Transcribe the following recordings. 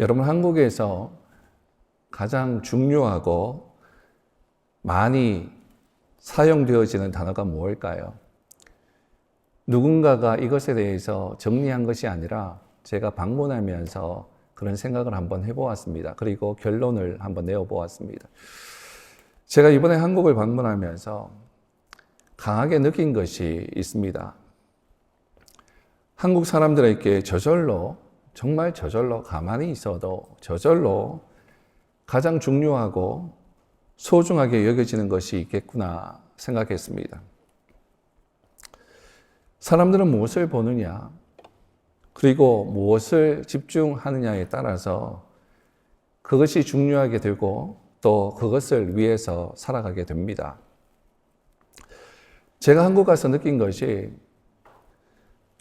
여러분, 한국에서 가장 중요하고 많이 사용되어지는 단어가 무엇일까요? 누군가가 이것에 대해서 정리한 것이 아니라 제가 방문하면서 그런 생각을 한번 해보았습니다. 그리고 결론을 한번 내어보았습니다. 제가 이번에 한국을 방문하면서 강하게 느낀 것이 있습니다. 한국 사람들에게 저절로, 정말 저절로, 가만히 있어도 저절로 가장 중요하고 소중하게 여겨지는 것이 있겠구나 생각했습니다. 사람들은 무엇을 보느냐, 그리고 무엇을 집중하느냐에 따라서 그것이 중요하게 되고 또 그것을 위해서 살아가게 됩니다. 제가 한국 가서 느낀 것이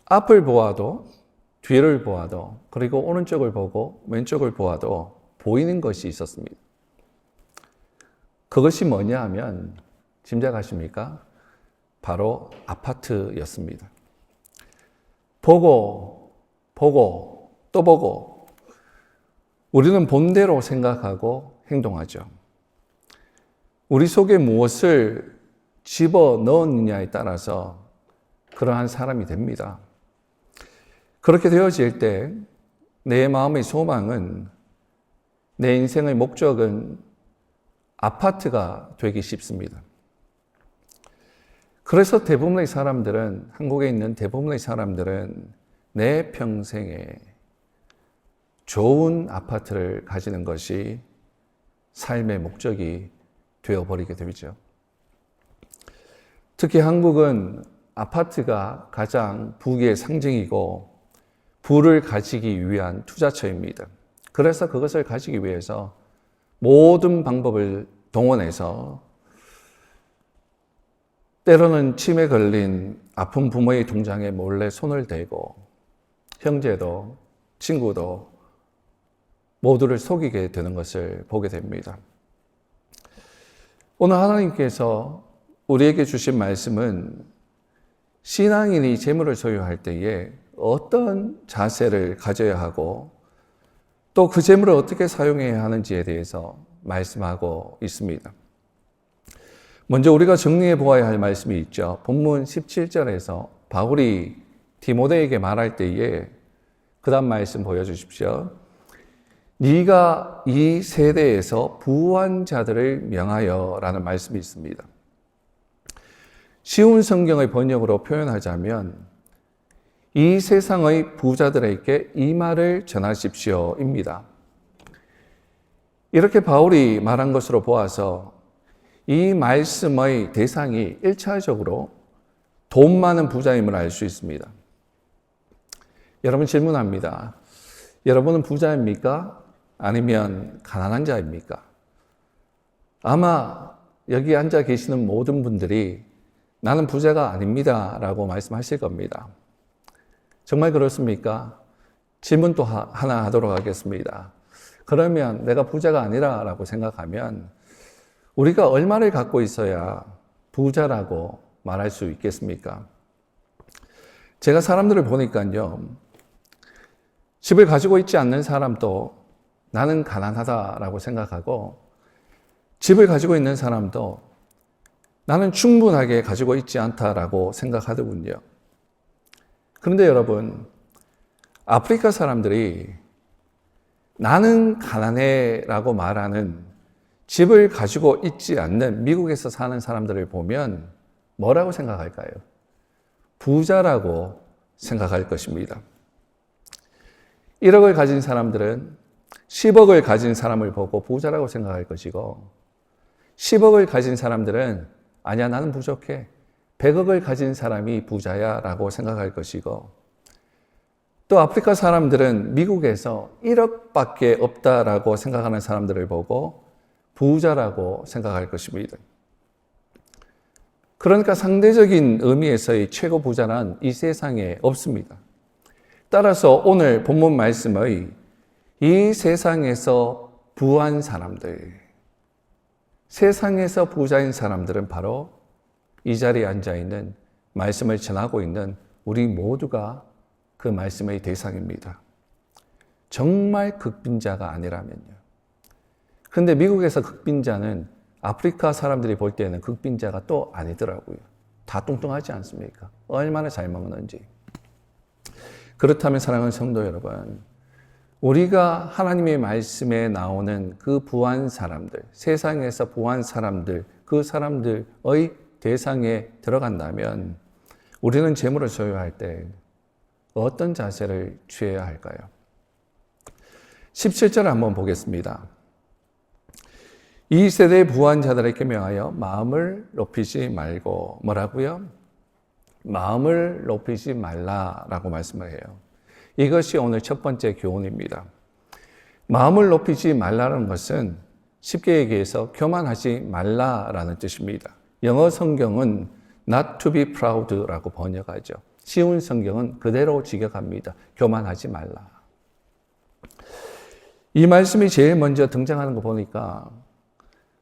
앞을 보아도 뒤를 보아도 그리고 오른쪽을 보고 왼쪽을 보아도 보이는 것이 있었습니다. 그것이 뭐냐 하면 짐작하십니까? 바로 아파트였습니다. 보고 또 보고 우리는 본대로 생각하고 행동하죠. 우리 속에 무엇을 집어 넣느냐에 따라서 그러한 사람이 됩니다. 그렇게 되어질 때 내 마음의 소망은, 내 인생의 목적은 아파트가 되기 쉽습니다. 그래서 대부분의 사람들은, 한국에 있는 대부분의 사람들은 내 평생에 좋은 아파트를 가지는 것이 삶의 목적이 되어버리게 되죠. 특히 한국은 아파트가 가장 부귀의 상징이고 부를 가지기 위한 투자처입니다. 그래서 그것을 가지기 위해서 모든 방법을 동원해서 때로는 치매 걸린 아픈 부모의 통장에 몰래 손을 대고 형제도 친구도 모두를 속이게 되는 것을 보게 됩니다. 오늘 하나님께서 우리에게 주신 말씀은 신앙인이 재물을 소유할 때에 어떤 자세를 가져야 하고 또 그 재물을 어떻게 사용해야 하는지에 대해서 말씀하고 있습니다. 먼저 우리가 정리해 보아야 할 말씀이 있죠. 본문 17절에서 바울이 디모데에게 말할 때에 그 다음 말씀 보여주십시오. 네가 이 세대에서 부한 자들을 명하여 라는 말씀이 있습니다. 쉬운 성경의 번역으로 표현하자면 이 세상의 부자들에게 이 말을 전하십시오 입니다. 이렇게 바울이 말한 것으로 보아서 이 말씀의 대상이 1차적으로 돈 많은 부자임을 알 수 있습니다. 여러분, 질문합니다. 여러분은 부자입니까? 아니면 가난한 자입니까? 아마 여기 앉아 계시는 모든 분들이 나는 부자가 아닙니다 라고 말씀하실 겁니다. 정말 그렇습니까? 질문 또 하나 하도록 하겠습니다. 그러면 내가 부자가 아니라 라고 생각하면 우리가 얼마를 갖고 있어야 부자라고 말할 수 있겠습니까? 제가 사람들을 보니까요, 집을 가지고 있지 않는 사람도 나는 가난하다라고 생각하고 집을 가지고 있는 사람도 나는 충분하게 가지고 있지 않다라고 생각하더군요. 그런데 여러분, 아프리카 사람들이 나는 가난해 라고 말하는 집을 가지고 있지 않는 미국에서 사는 사람들을 보면 뭐라고 생각할까요? 부자라고 생각할 것입니다. 1억을 가진 사람들은 10억을 가진 사람을 보고 부자라고 생각할 것이고 10억을 가진 사람들은 아니야, 나는 부족해. 100억을 가진 사람이 부자야 라고 생각할 것이고 또 아프리카 사람들은 미국에서 1억밖에 없다라고 생각하는 사람들을 보고 부자라고 생각할 것입니다. 그러니까 상대적인 의미에서의 최고 부자는 이 세상에 없습니다. 따라서 오늘 본문 말씀의 이 세상에서 부한 사람들, 세상에서 부자인 사람들은 바로 이 자리에 앉아있는 말씀을 전하고 있는 우리 모두가 그 말씀의 대상입니다. 정말 극빈자가 아니라면요. 근데 미국에서 극빈자는 아프리카 사람들이 볼 때는 극빈자가 또 아니더라고요. 다 뚱뚱하지 않습니까? 얼마나 잘 먹는지. 그렇다면 사랑하는 성도 여러분, 우리가 하나님의 말씀에 나오는 그 부한 사람들, 세상에서 부한 사람들, 그 사람들의 대상에 들어간다면 우리는 재물을 소유할 때 어떤 자세를 취해야 할까요? 17절을 한번 보겠습니다. 이 세대의 부한 자들에게 명하여 마음을 높이지 말고 뭐라고요? 마음을 높이지 말라라고 말씀을 해요. 이것이 오늘 첫 번째 교훈입니다. 마음을 높이지 말라는 것은 쉽게 얘기해서 교만하지 말라라는 뜻입니다. 영어 성경은 not to be proud라고 번역하죠. 쉬운 성경은 그대로 직역합니다. 교만하지 말라. 이 말씀이 제일 먼저 등장하는 거 보니까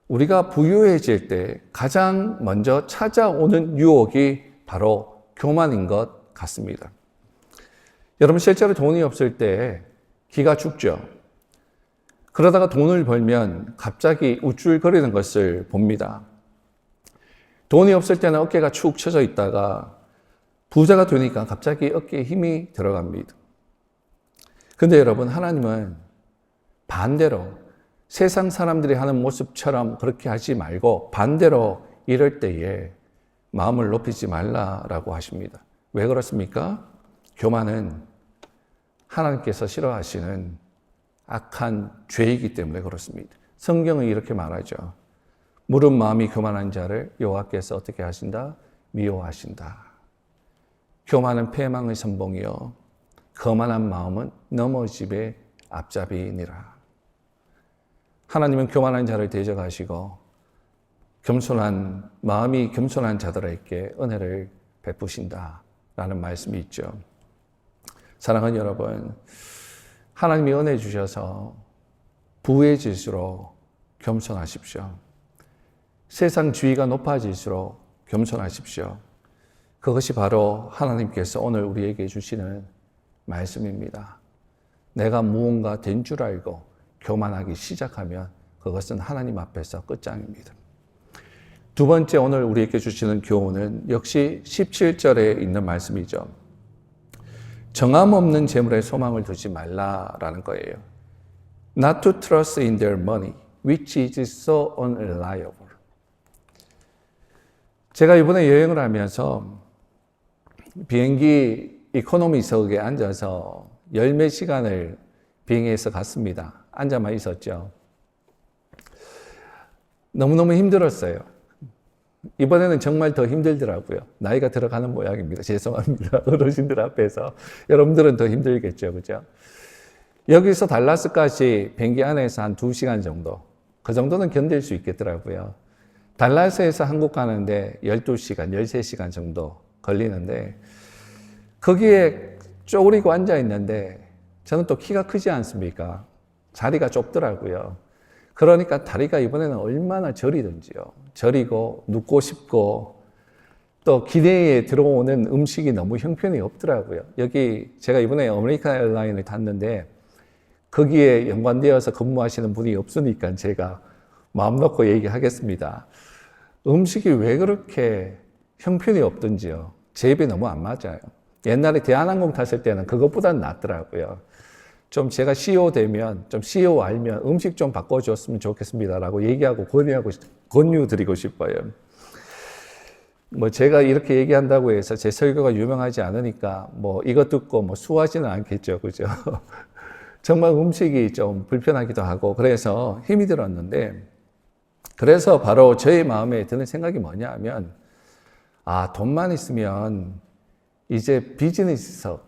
우리가 부유해질 때 가장 먼저 찾아오는 유혹이 바로 교만인 것 같습니다. 여러분 실제로 돈이 없을 때 기가 죽죠. 그러다가 돈을 벌면 갑자기 우쭐거리는 것을 봅니다. 돈이 없을 때는 어깨가 축 처져 있다가 부자가 되니까 갑자기 어깨에 힘이 들어갑니다. 근데 여러분 하나님은 반대로 세상 사람들이 하는 모습처럼 그렇게 하지 말고 반대로 이럴 때에 마음을 높이지 말라라고 하십니다. 왜 그렇습니까? 교만은 하나님께서 싫어하시는 악한 죄이기 때문에 그렇습니다. 성경은 이렇게 말하죠. 무릇 마음이 교만한 자를 여호와께서 어떻게 하신다? 미워하신다. 교만은 패망의 선봉이요 거만한 마음은 넘어짐의 앞잡이니라. 하나님은 교만한 자를 대적하시고 겸손한 마음이 겸손한 자들에게 은혜를 베푸신다라는 말씀이 있죠. 사랑하는 여러분, 하나님이 은혜 주셔서 부유해질수록 겸손하십시오. 세상 주의가 높아질수록 겸손하십시오. 그것이 바로 하나님께서 오늘 우리에게 주시는 말씀입니다. 내가 무언가 된 줄 알고 교만하기 시작하면 그것은 하나님 앞에서 끝장입니다. 두 번째 오늘 우리에게 주시는 교훈은 역시 17절에 있는 말씀이죠. 정함 없는 재물에 소망을 두지 말라라는 거예요. Not to trust in their money, which is so unreliable. 제가 이번에 여행을 하면서 비행기 이코노미석에 앉아서 열몇 시간을 비행해서 갔습니다. 앉아만 있었죠. 너무너무 힘들었어요. 이번에는 정말 더 힘들더라고요. 나이가 들어가는 모양입니다. 죄송합니다. 어르신들 앞에서. 여러분들은 더 힘들겠죠. 그죠? 여기서 달라스까지 비행기 안에서 한 2시간 정도. 그 정도는 견딜 수 있겠더라고요. 달라스에서 한국 가는데 12시간, 13시간 정도 걸리는데 거기에 쪼그리고 앉아 있는데 저는 또 키가 크지 않습니까? 자리가 좁더라고요. 그러니까 다리가 이번에는 얼마나 저리든지요. 저리고 눕고 싶고 또 기내에 들어오는 음식이 너무 형편이 없더라고요. 여기 제가 이번에 아메리칸 에어라인을 탔는데 거기에 연관되어서 근무하시는 분이 없으니까 제가 마음 놓고 얘기하겠습니다. 음식이 왜 그렇게 형편이 없든지요. 제 입에 너무 안 맞아요. 옛날에 대한항공 탔을 때는 그것보다는 낫더라고요. 좀 제가 CEO 되면, 좀 CEO 알면 음식 좀 바꿔줬으면 좋겠습니다라고 얘기하고 권유드리고 싶어요. 뭐 제가 이렇게 얘기한다고 해서 제 설교가 유명하지 않으니까 뭐 이것 듣고 뭐 수하지는 않겠죠. 그죠? 정말 음식이 좀 불편하기도 하고 그래서 힘이 들었는데 그래서 바로 저의 마음에 드는 생각이 뭐냐 하면 돈만 있으면 이제 비즈니스석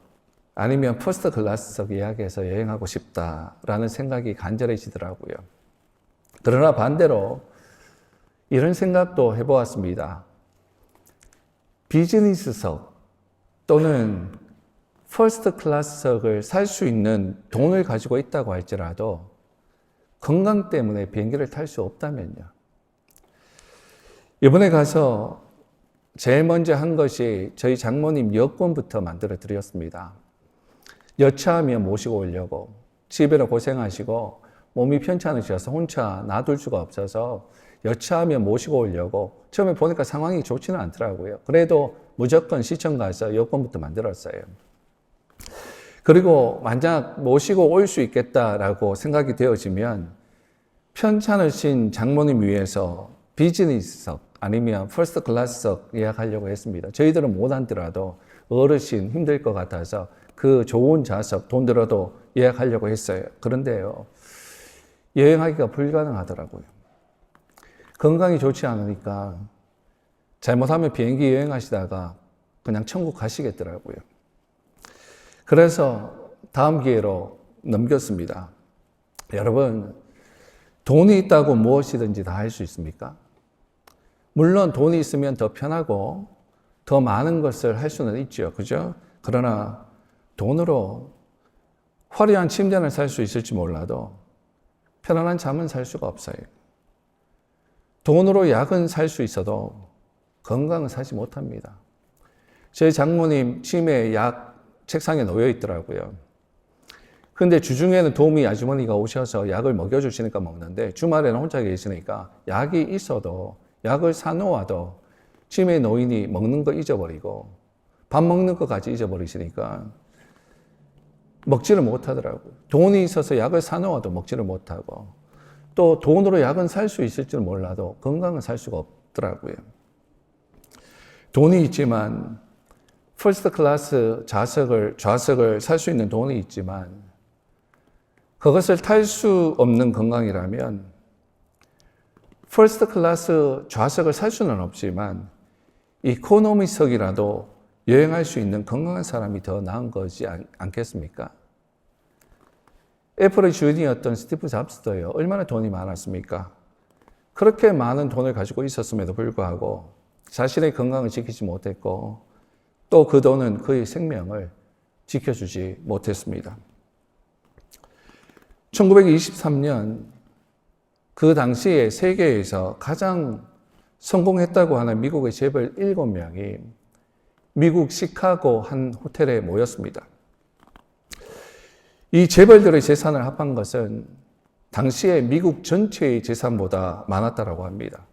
아니면 퍼스트 클래스석 예약해서 여행하고 싶다라는 생각이 간절해지더라고요. 그러나 반대로 이런 생각도 해보았습니다. 비즈니스석 또는 퍼스트 클래스석을 살 수 있는 돈을 가지고 있다고 할지라도 건강 때문에 비행기를 탈 수 없다면요. 이번에 가서 제일 먼저 한 것이 저희 장모님 여권부터 만들어 드렸습니다. 여차하면 모시고 오려고. 집에서 고생하시고 몸이 편찮으셔서 혼자 놔둘 수가 없어서 여차하면 모시고 오려고 처음에 보니까 상황이 좋지는 않더라고요. 그래도 무조건 시청 가서 여권부터 만들었어요. 그리고 만약 모시고 올 수 있겠다라고 생각이 되어지면 편찮으신 장모님 위해서 비즈니스석 아니면 퍼스트 클래스석 예약하려고 했습니다. 저희들은 못 앉더라도 어르신 힘들 것 같아서 그 좋은 좌석 돈 들어도 예약하려고 했어요. 그런데요, 여행하기가 불가능하더라고요. 건강이 좋지 않으니까 잘못하면 비행기 여행하시다가 그냥 천국 가시겠더라고요. 그래서 다음 기회로 넘겼습니다. 여러분, 돈이 있다고 무엇이든지 다 할 수 있습니까? 물론 돈이 있으면 더 편하고 더 많은 것을 할 수는 있죠. 그죠? 그러나 돈으로 화려한 침대는 살 수 있을지 몰라도 편안한 잠은 살 수가 없어요. 돈으로 약은 살 수 있어도 건강은 사지 못합니다. 저희 장모님 치매에 약 책상에 놓여 있더라고요. 근데 주중에는 도우미 아주머니가 오셔서 약을 먹여주시니까 먹는데 주말에는 혼자 계시니까 약이 있어도 약을 사놓아도 치매 노인이 먹는 거 잊어버리고 밥 먹는 거까지 잊어버리시니까 먹지를 못하더라고요. 돈이 있어서 약을 사놓아도 먹지를 못하고 또 돈으로 약은 살 수 있을 줄 몰라도 건강은 살 수가 없더라고요. 돈이 있지만 퍼스트 클래스 좌석을 살 수 있는 돈이 있지만 그것을 탈 수 없는 건강이라면 퍼스트 클래스 좌석을 살 수는 없지만 이코노미석이라도 여행할 수 있는 건강한 사람이 더 나은 거지 않겠습니까? 애플의 주인이었던 스티브 잡스도요, 얼마나 돈이 많았습니까? 그렇게 많은 돈을 가지고 있었음에도 불구하고 자신의 건강을 지키지 못했고 또 그 돈은 그의 생명을 지켜주지 못했습니다. 1923년 그 당시에 세계에서 가장 성공했다고 하는 미국의 재벌 7명이 미국 시카고 한 호텔에 모였습니다. 이 재벌들의 재산을 합한 것은 당시에 미국 전체의 재산보다 많았다고 합니다.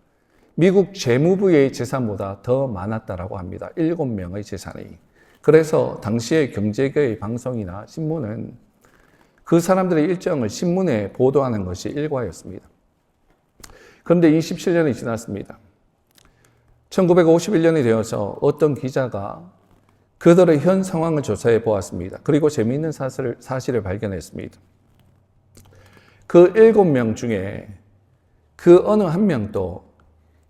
미국 재무부의 재산보다 더 많았다고 합니다. 7명의 재산이. 그래서 당시의 경제계의 방송이나 신문은 그 사람들의 일정을 신문에 보도하는 것이 일과였습니다. 그런데 27년이 지났습니다. 1951년이 되어서 어떤 기자가 그들의 현 상황을 조사해 보았습니다. 그리고 재미있는 사실을 발견했습니다. 그 7명 중에 그 어느 한 명도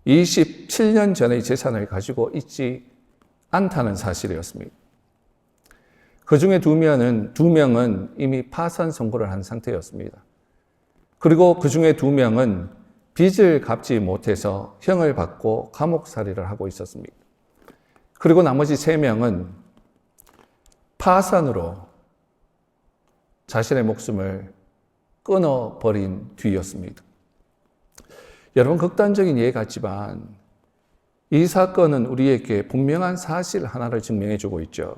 27년 전의 재산을 가지고 있지 않다는 사실이었습니다. 그 중에 두 명은 이미 파산 선고를 한 상태였습니다. 그리고 그 중에 2명은 빚을 갚지 못해서 형을 받고 감옥살이를 하고 있었습니다. 그리고 나머지 3명은 파산으로 자신의 목숨을 끊어버린 뒤였습니다. 여러분, 극단적인 예 같지만 이 사건은 우리에게 분명한 사실 하나를 증명해 주고 있죠.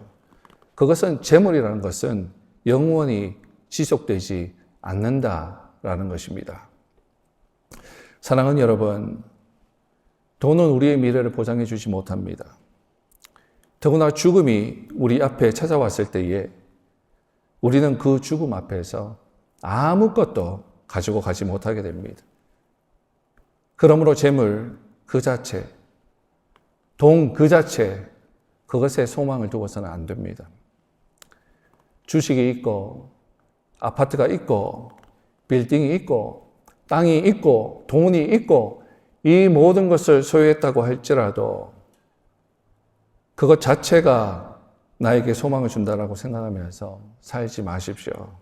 그것은 재물이라는 것은 영원히 지속되지 않는다라는 것입니다. 사랑하는 여러분, 돈은 우리의 미래를 보장해 주지 못합니다. 더구나 죽음이 우리 앞에 찾아왔을 때에 우리는 그 죽음 앞에서 아무것도 가지고 가지 못하게 됩니다. 그러므로 재물 그 자체, 돈 그 자체, 그것에 소망을 두고서는 안 됩니다. 주식이 있고, 아파트가 있고, 빌딩이 있고, 땅이 있고, 돈이 있고, 이 모든 것을 소유했다고 할지라도 그것 자체가 나에게 소망을 준다라고 생각하면서 살지 마십시오.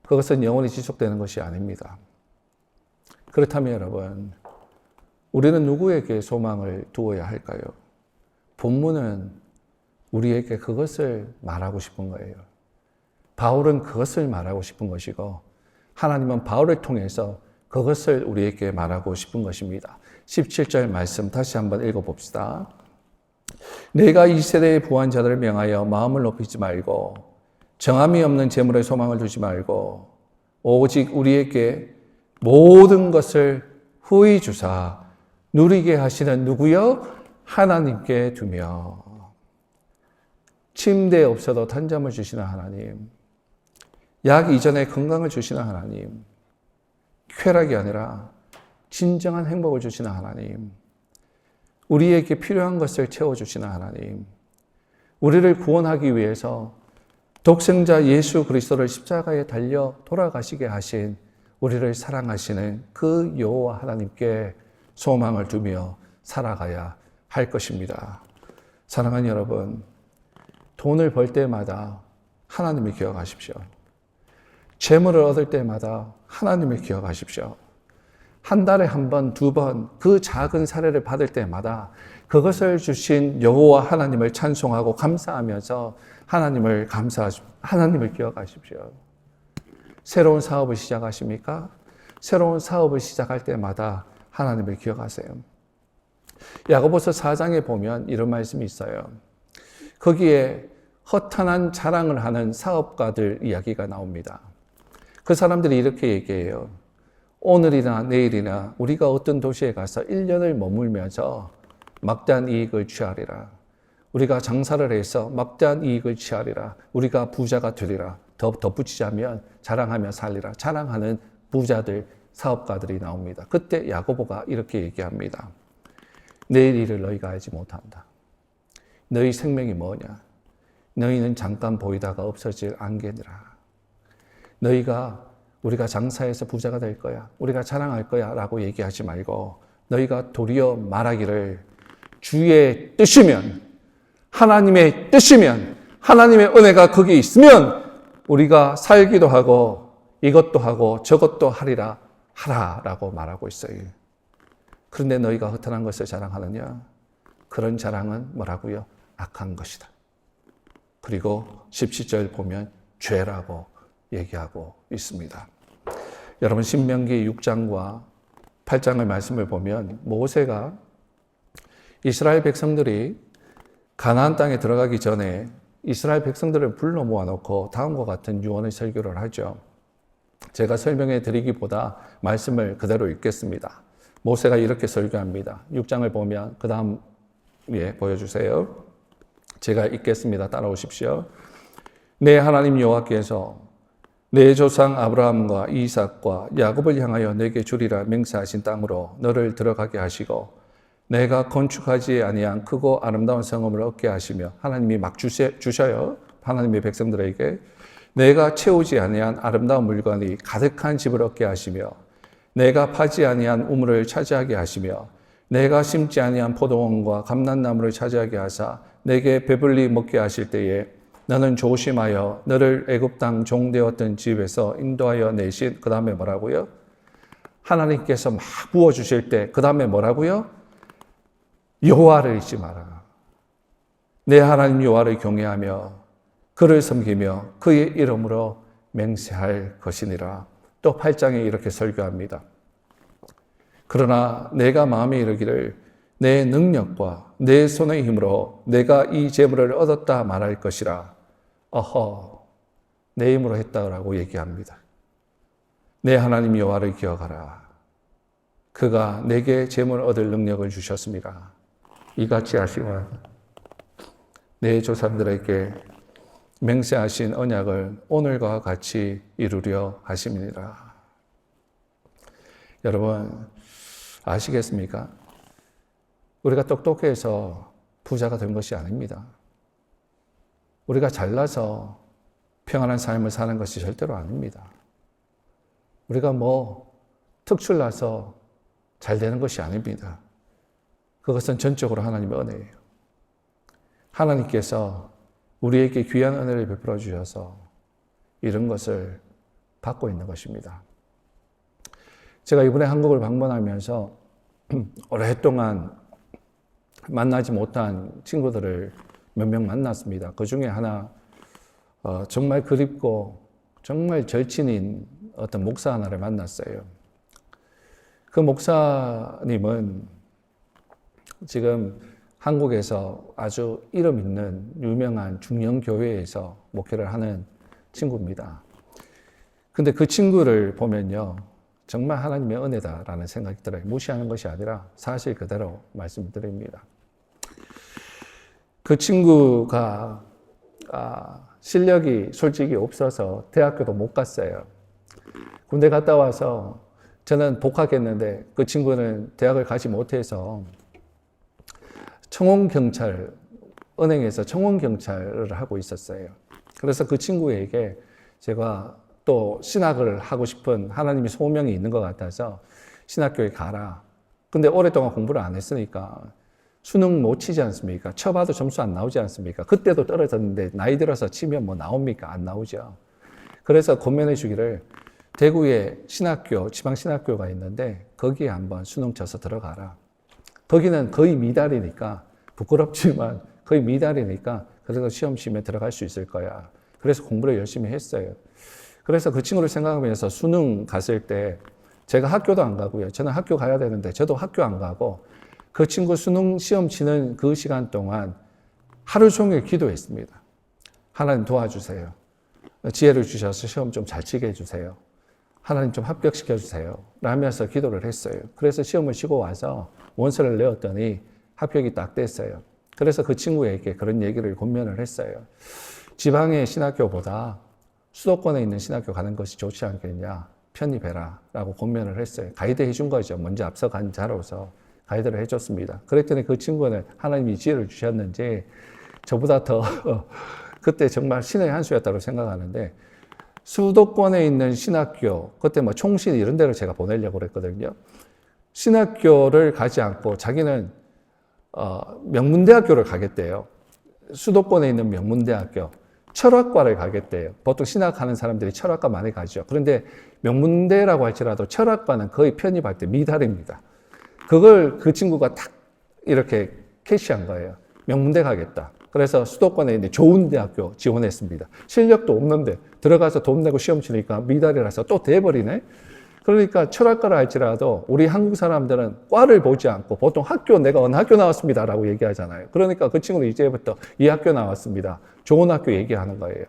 그것은 영원히 지속되는 것이 아닙니다. 그렇다면 여러분, 우리는 누구에게 소망을 두어야 할까요? 본문은 우리에게 그것을 말하고 싶은 거예요. 바울은 그것을 말하고 싶은 것이고 하나님은 바울을 통해서 그것을 우리에게 말하고 싶은 것입니다. 17절 말씀 다시 한번 읽어봅시다. 내가 이 세대의 부한 자들을 명하여 마음을 높이지 말고 정함이 없는 재물에 소망을 두지 말고 오직 우리에게 모든 것을 후히 주사 누리게 하시는 누구요? 하나님께 두며. 침대에 없어도 단잠을 주시는 하나님, 약 이전에 건강을 주시는 하나님, 쾌락이 아니라 진정한 행복을 주시는 하나님, 우리에게 필요한 것을 채워주시는 하나님, 우리를 구원하기 위해서 독생자 예수 그리스도를 십자가에 달려 돌아가시게 하신 우리를 사랑하시는 그 여호와 하나님께 소망을 두며 살아가야 할 것입니다. 사랑하는 여러분, 돈을 벌 때마다 하나님을 기억하십시오. 재물을 얻을 때마다 하나님을 기억하십시오. 한 달에 한 번, 두 번 그 작은 사례를 받을 때마다 그것을 주신 여호와 하나님을 찬송하고 감사하면서 하나님을 기억하십시오. 새로운 사업을 시작하십니까? 새로운 사업을 시작할 때마다 하나님을 기억하세요. 야고보서 4장에 보면 이런 말씀이 있어요. 거기에 허탄한 자랑을 하는 사업가들 이야기가 나옵니다. 그 사람들이 이렇게 얘기해요. 오늘이나 내일이나 우리가 어떤 도시에 가서 1년을 머물면서 막대한 이익을 취하리라. 우리가 장사를 해서 막대한 이익을 취하리라. 우리가 부자가 되리라. 더 덧붙이자면 자랑하며 살리라. 자랑하는 부자들, 사업가들이 나옵니다. 그때 야고보가 이렇게 얘기합니다. 내일 일을 너희가 알지 못한다. 너희 생명이 뭐냐? 너희는 잠깐 보이다가 없어질 안개니라. 우리가 장사해서 부자가 될 거야. 우리가 자랑할 거야. 라고 얘기하지 말고 너희가 도리어 말하기를 주의 뜻이면, 하나님의 뜻이면, 하나님의 은혜가 거기 있으면 우리가 살기도 하고 이것도 하고 저것도 하라라고 말하고 있어요. 그런데 너희가 허탄한 것을 자랑하느냐? 그런 자랑은 뭐라고요? 악한 것이다. 그리고 17절 보면 죄라고 얘기하고 있습니다. 여러분, 신명기 6장과 8장의 말씀을 보면 모세가 이스라엘 백성들이 가나안 땅에 들어가기 전에 이스라엘 백성들을 불러 모아놓고 다음과 같은 유언의 설교를 하죠. 제가 설명해 드리기보다 말씀을 그대로 읽겠습니다. 모세가 이렇게 설교합니다. 6장을 보면 그 다음 보여주세요. 제가 읽겠습니다. 따라오십시오. 내 하나님 여호와께서 내 조상 아브라함과 이삭과 야곱을 향하여 내게 주리라 맹세하신 땅으로 너를 들어가게 하시고 내가 건축하지 아니한 크고 아름다운 성읍을 얻게 하시며, 하나님이 막 주셔요. 하나님의 백성들에게 내가 채우지 아니한 아름다운 물건이 가득한 집을 얻게 하시며, 내가 파지 아니한 우물을 차지하게 하시며, 내가 심지 아니한 포도원과 감람나무를 차지하게 하사 내게 배불리 먹게 하실 때에 너는 조심하여 너를 애굽 땅 종되었던 집에서 인도하여 내신, 그 다음에 뭐라고요? 하나님께서 막 부어주실 때 그 다음에 뭐라고요? 여호와를 잊지 마라. 내 하나님 여호와를 경외하며 그를 섬기며 그의 이름으로 맹세할 것이니라. 또 8장에 이렇게 설교합니다. 그러나 내가 마음에 이르기를 내 능력과 내 손의 힘으로 내가 이 재물을 얻었다 말할 것이라. 내 힘으로 했다라고 얘기합니다. 내 하나님 여호와를 기억하라. 그가 내게 재물을 얻을 능력을 주셨습니다. 이같이 하시면 내 조상들에게 맹세하신 언약을 오늘과 같이 이루려 하심이니라. 여러분, 아시겠습니까? 우리가 똑똑해서 부자가 된 것이 아닙니다. 우리가 잘나서 평안한 삶을 사는 것이 절대로 아닙니다. 우리가 특출나서 잘 되는 것이 아닙니다. 그것은 전적으로 하나님의 은혜예요. 하나님께서 우리에게 귀한 은혜를 베풀어 주셔서 이런 것을 받고 있는 것입니다. 제가 이번에 한국을 방문하면서 오랫동안 만나지 못한 친구들을 몇 명 만났습니다. 그 중에 하나 정말 그립고 정말 절친인 어떤 목사 하나를 만났어요. 그 목사님은 지금 한국에서 아주 이름 있는 유명한 중형교회에서 목회를 하는 친구입니다. 근데 그 친구를 보면요, 정말 하나님의 은혜다라는 생각이 들어요. 무시하는 것이 아니라 사실 그대로 말씀드립니다. 그 친구가 실력이 솔직히 없어서 대학교도 못 갔어요. 군대 갔다 와서 저는 복학했는데 그 친구는 대학을 가지 못해서 청원경찰, 은행에서 청원경찰을 하고 있었어요. 그래서 그 친구에게 제가 또 신학을 하고 싶은 하나님의 소명이 있는 것 같아서 신학교에 가라. 근데 오랫동안 공부를 안 했으니까 수능 못 치지 않습니까? 쳐봐도 점수 안 나오지 않습니까? 그때도 떨어졌는데 나이 들어서 치면 뭐 나옵니까? 안 나오죠. 그래서 권면해 주기를 대구에 신학교, 지방신학교가 있는데 거기에 한번 수능 쳐서 들어가라. 거기는 거의 미달이니까 부끄럽지만 거의 미달이니까 그래서 시험 치면 들어갈 수 있을 거야. 그래서 공부를 열심히 했어요. 그래서 그 친구를 생각하면서 수능 갔을 때 제가 학교도 안 가고요. 저는 학교 가야 되는데 저도 학교 안 가고 그 친구 수능 시험 치는 그 시간 동안 하루 종일 기도했습니다. 하나님 도와주세요. 지혜를 주셔서 시험 좀 잘 치게 해주세요. 하나님 좀 합격시켜 주세요. 라면서 기도를 했어요. 그래서 시험을 치고 와서 원서를 내었더니 합격이 딱 됐어요. 그래서 그 친구에게 그런 얘기를 권면을 했어요. 지방의 신학교보다 수도권에 있는 신학교 가는 것이 좋지 않겠냐. 편입해라. 라고 권면을 했어요. 가이드 해준 거죠. 먼저 앞서간 자로서 가이드를 해줬습니다. 그랬더니 그 친구는 하나님이 지혜를 주셨는지 저보다 더 그때 정말 신의 한 수였다고 생각하는데 수도권에 있는 신학교, 그때 뭐 총신 이런 데를 제가 보내려고 그랬거든요. 신학교를 가지 않고 자기는 명문대학교를 가겠대요. 수도권에 있는 명문대학교. 철학과를 가겠대요. 보통 신학하는 사람들이 철학과 많이 가죠. 그런데 명문대라고 할지라도 철학과는 거의 편입할 때 미달입니다. 그걸 그 친구가 딱 이렇게 캐치한 거예요. 명문대 가겠다. 그래서 수도권에 있는 좋은 대학교 지원했습니다. 실력도 없는데 들어가서 돈 내고 시험 치니까 미달이라서 또 돼버리네. 그러니까 철학과를 할지라도 우리 한국 사람들은 과를 보지 않고 보통 학교 내가 어느 학교 나왔습니다 라고 얘기하잖아요. 그러니까 그 친구는 이제부터 이 학교 나왔습니다. 좋은 학교 얘기하는 거예요.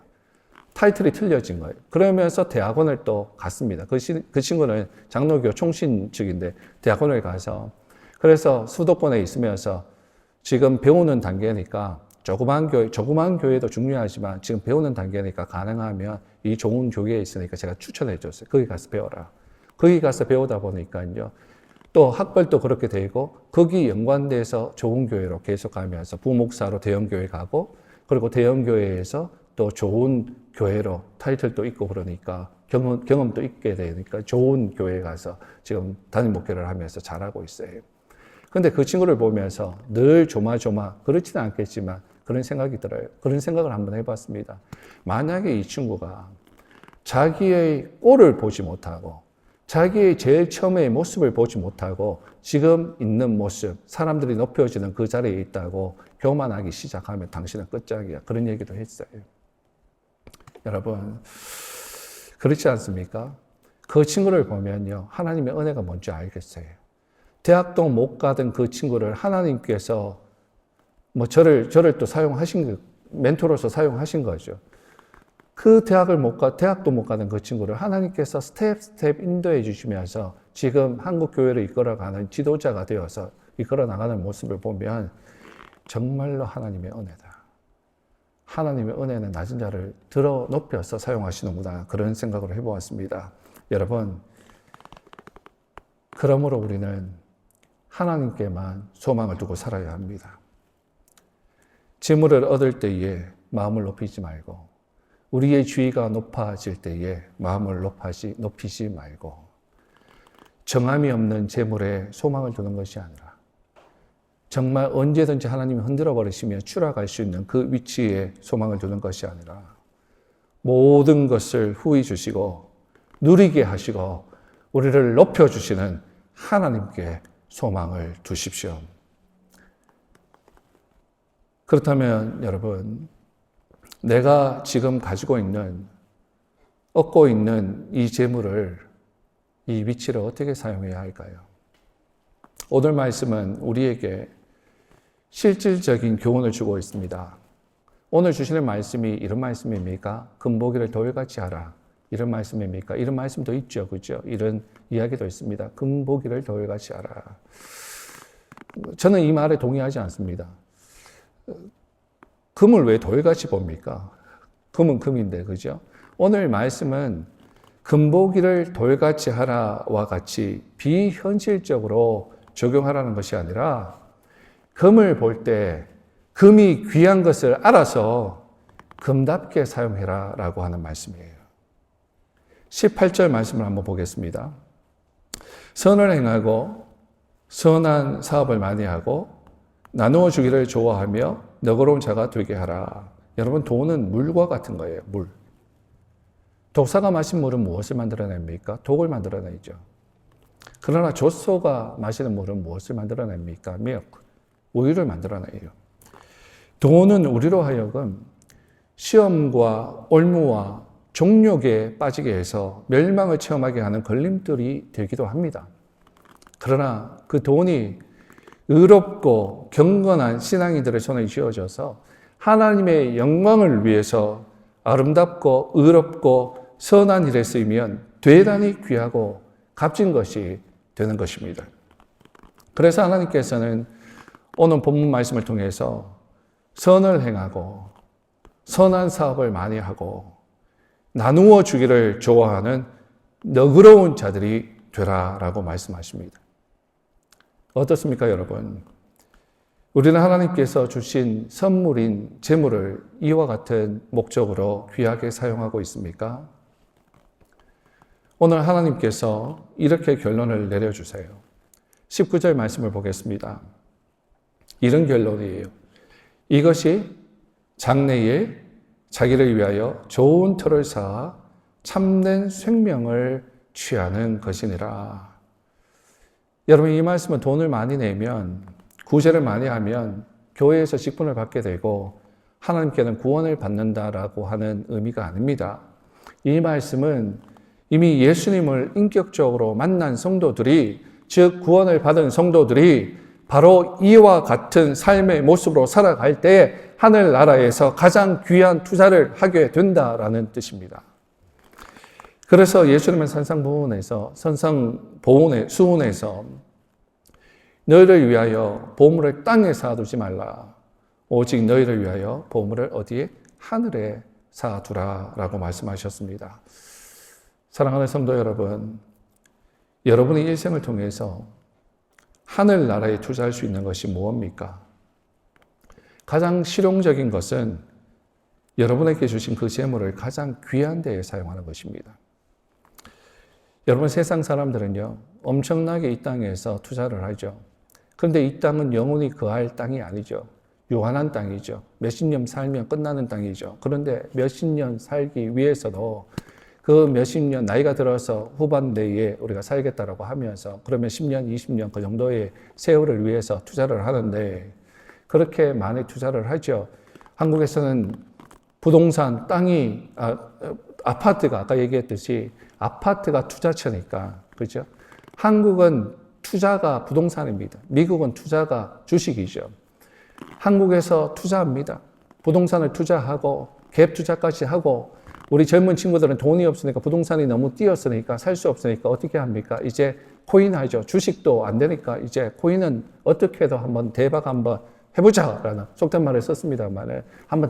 타이틀이 틀려진 거예요. 그러면서 대학원을 또 갔습니다. 그 친구는 장로교 총신 측인데 대학원을 가서 그래서 수도권에 있으면서 지금 배우는 단계니까 조그만 교회도 중요하지만 지금 배우는 단계니까 가능하면 이 좋은 교회에 있으니까 제가 추천해 줬어요. 거기 가서 배워라. 거기 가서 배우다 보니까요. 또 학벌도 그렇게 되고 거기 연관돼서 좋은 교회로 계속 가면서 부목사로 대형교회 가고 그리고 대형교회에서 또 좋은 교회로 타이틀도 있고 그러니까 경험도 있게 되니까 좋은 교회에 가서 지금 담임 목회를 하면서 잘하고 있어요. 근데 그 친구를 보면서 늘 조마조마 그렇지는 않겠지만 그런 생각이 들어요. 그런 생각을 한번 해봤습니다. 만약에 이 친구가 자기의 꼴을 보지 못하고 자기의 제일 처음의 모습을 보지 못하고 지금 있는 모습, 사람들이 높여지는 그 자리에 있다고 교만하기 시작하면 당신은 끝장이야. 그런 얘기도 했어요. 여러분, 그렇지 않습니까? 그 친구를 보면요. 하나님의 은혜가 뭔지 알겠어요. 대학도 못 가던 그 친구를 하나님께서 뭐 저를 또 사용하신, 멘토로서 사용하신 거죠. 그 대학도 못 가던 그 친구를 하나님께서 스텝 인도해 주시면서 지금 한국 교회를 이끌어가는 지도자가 되어서 이끌어 나가는 모습을 보면 정말로 하나님의 은혜다. 하나님의 은혜는 낮은 자를 들어 높여서 사용하시는구나. 그런 생각을 해보았습니다. 여러분, 그러므로 우리는 하나님께만 소망을 두고 살아야 합니다. 재물을 얻을 때에 마음을 높이지 말고 우리의 지위가 높아질 때에 마음을 높이지 말고 정함이 없는 재물에 소망을 두는 것이 아니라 정말 언제든지 하나님이 흔들어 버리시면 추락할 수 있는 그 위치에 소망을 두는 것이 아니라 모든 것을 후히 주시고 누리게 하시고 우리를 높여주시는 하나님께 소망을 두십시오. 그렇다면 여러분, 내가 지금 얻고 있는 이 재물을, 이 위치를 어떻게 사용해야 할까요? 오늘 말씀은 우리에게 실질적인 교훈을 주고 있습니다. 오늘 주시는 말씀이 이런 말씀입니까? 금보기를 돌같이 하라. 이런 말씀입니까? 이런 말씀도 있죠. 그죠? 이런 이야기도 있습니다. 금보기를 돌같이 하라. 저는 이 말에 동의하지 않습니다. 금을 왜 돌같이 봅니까? 금은 금인데, 그죠? 오늘 말씀은 금보기를 돌같이 하라와 같이 비현실적으로 적용하라는 것이 아니라 금을 볼 때 금이 귀한 것을 알아서 금답게 사용해라 라고 하는 말씀이에요. 18절 말씀을 한번 보겠습니다. 선을 행하고 선한 사업을 많이 하고 나누어 주기를 좋아하며 너그러운 자가 되게 하라. 여러분, 돈은 물과 같은 거예요. 물. 독사가 마신 물은 무엇을 만들어냅니까? 독을 만들어내죠. 그러나 젖소가 마시는 물은 무엇을 만들어냅니까? 우유를 만들어내요. 돈은 우리로 하여금 시험과 올무와 종욕에 빠지게 해서 멸망을 체험하게 하는 걸림돌이 되기도 합니다. 그러나 그 돈이 의롭고 경건한 신앙인들의 손에 쥐어져서 하나님의 영광을 위해서 아름답고 의롭고 선한 일에 쓰이면 대단히 귀하고 값진 것이 되는 것입니다. 그래서 하나님께서는 오늘 본문 말씀을 통해서 선을 행하고 선한 사업을 많이 하고 나누어 주기를 좋아하는 너그러운 자들이 되라라고 말씀하십니다. 어떻습니까, 여러분? 우리는 하나님께서 주신 선물인 재물을 이와 같은 목적으로 귀하게 사용하고 있습니까? 오늘 하나님께서 이렇게 결론을 내려주세요. 19절 말씀을 보겠습니다. 이런 결론이에요. 이것이 장래에 자기를 위하여 좋은 터를 쌓아 참된 생명을 취하는 것이니라. 여러분, 이 말씀은 돈을 많이 내면, 구제를 많이 하면 교회에서 직분을 받게 되고 하나님께는 구원을 받는다라고 하는 의미가 아닙니다. 이 말씀은 이미 예수님을 인격적으로 만난 성도들이, 즉 구원을 받은 성도들이 바로 이와 같은 삶의 모습으로 살아갈 때 하늘나라에서 가장 귀한 투자를 하게 된다라는 뜻입니다. 그래서 예수님은 수훈에서 너희를 위하여 보물을 땅에 쌓아두지 말라. 오직 너희를 위하여 보물을 어디에? 하늘에 쌓아두라라고 말씀하셨습니다. 사랑하는 성도 여러분, 여러분의 일생을 통해서 하늘나라에 투자할 수 있는 것이 무엇입니까? 가장 실용적인 것은 여러분에게 주신 그 재물을 가장 귀한 데에 사용하는 것입니다. 여러분, 세상 사람들은요, 엄청나게 이 땅에서 투자를 하죠. 그런데 이 땅은 영원히 거할 땅이 아니죠. 유한한 땅이죠. 몇십 년 살면 끝나는 땅이죠. 그런데 몇십 년 살기 위해서도 그 몇십 년 나이가 들어서 후반대에 우리가 살겠다라고 하면서 그러면 10년, 20년 그 정도의 세월을 위해서 투자를 하는데 그렇게 많이 투자를 하죠. 한국에서는 부동산, 아파트가 아까 얘기했듯이 아파트가 투자처니까, 그죠? 한국은 투자가 부동산입니다. 미국은 투자가 주식이죠. 한국에서 투자합니다. 부동산을 투자하고 갭 투자까지 하고 우리 젊은 친구들은 돈이 없으니까 부동산이 너무 뛰었으니까 살 수 없으니까 어떻게 합니까? 이제 코인 하죠. 주식도 안 되니까 이제 코인은 어떻게 해도 대박 한번 해보자라는 속된 말을 썼습니다만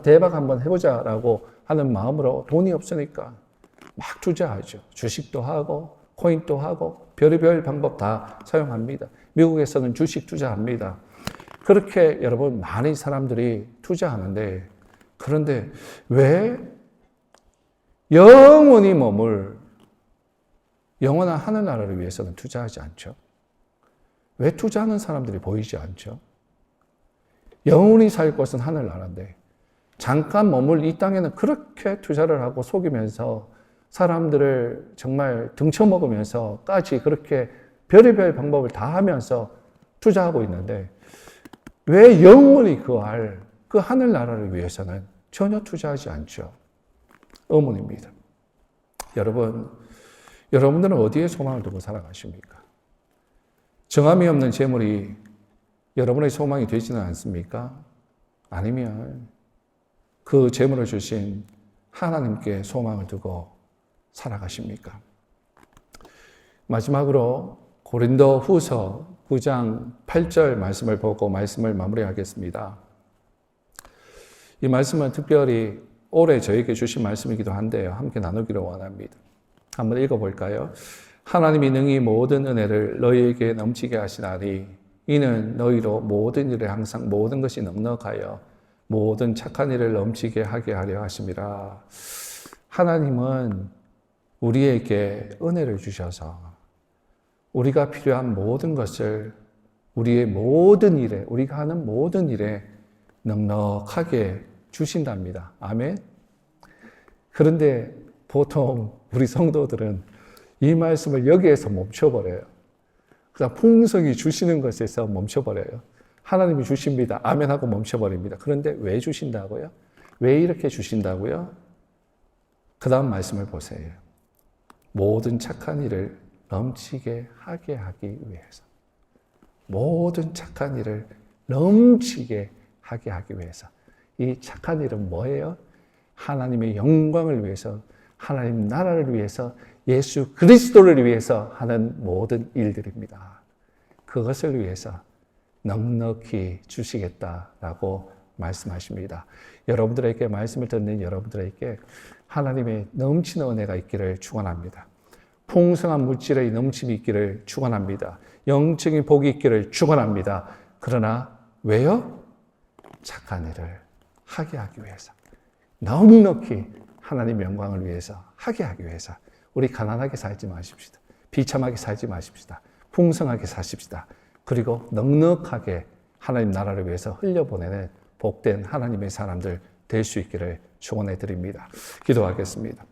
대박 한번 해보자라고 하는 마음으로 돈이 없으니까 막 투자하죠. 주식도 하고 코인도 하고 별의별 방법 다 사용합니다. 미국에서는 주식 투자합니다. 그렇게 여러분 많은 사람들이 투자하는데 그런데 왜 영원히 머물 영원한 하늘나라를 위해서는 투자하지 않죠? 왜 투자하는 사람들이 보이지 않죠? 영원히 살 것은 하늘나라인데 잠깐 머물 이 땅에는 그렇게 투자를 하고 속이면서 사람들을 정말 등쳐먹으면서까지 그렇게 별의별 방법을 다 하면서 투자하고 있는데 왜 영원히 거할 그 하늘나라를 위해서는 전혀 투자하지 않죠? 의문입니다. 여러분들은 어디에 소망을 두고 살아가십니까? 정함이 없는 재물이 여러분의 소망이 되지는 않습니까? 아니면 그 재물을 주신 하나님께 소망을 두고 살아가십니까? 마지막으로 고린도 후서 9장 8절 말씀을 보고 말씀을 마무리하겠습니다. 이 말씀은 특별히 올해 저에게 주신 말씀이기도 한데요. 함께 나누기를 원합니다. 한번 읽어볼까요? 하나님이 능히 모든 은혜를 너희에게 넘치게 하시나니 이는 너희로 모든 일에 항상 모든 것이 넉넉하여 모든 착한 일을 넘치게 하게 하려 하심이라. 하나님은 우리에게 은혜를 주셔서 우리가 필요한 모든 것을 우리의 모든 일에, 우리가 하는 모든 일에 넉넉하게 주신답니다. 아멘. 그런데 보통 우리 성도들은 이 말씀을 여기에서 멈춰버려요. 그냥 풍성히 주시는 것에서 멈춰버려요. 하나님이 주십니다. 아멘 하고 멈춰버립니다. 그런데 왜 주신다고요? 왜 이렇게 주신다고요? 그 다음 말씀을 보세요. 모든 착한 일을 넘치게 하게 하기 위해서. 모든 착한 일을 넘치게 하게 하기 위해서. 이 착한 일은 뭐예요? 하나님의 영광을 위해서, 하나님 나라를 위해서, 예수 그리스도를 위해서 하는 모든 일들입니다. 그것을 위해서 넉넉히 주시겠다라고 말씀하십니다. 여러분들에게 말씀을 듣는 여러분들에게 하나님의 넘치는 은혜가 있기를 축원합니다. 풍성한 물질의 넘침이 있기를 축원합니다. 영적인 복이 있기를 축원합니다. 그러나 왜요? 착한 일을 하게 하기 위해서, 넉넉히 하나님 영광을 위해서 하게 하기 위해서 우리 가난하게 살지 마십시다. 비참하게 살지 마십시다. 풍성하게 사십시다. 그리고 넉넉하게 하나님 나라를 위해서 흘려보내는 복된 하나님의 사람들 될 수 있기를 축원해 드립니다. 기도하겠습니다.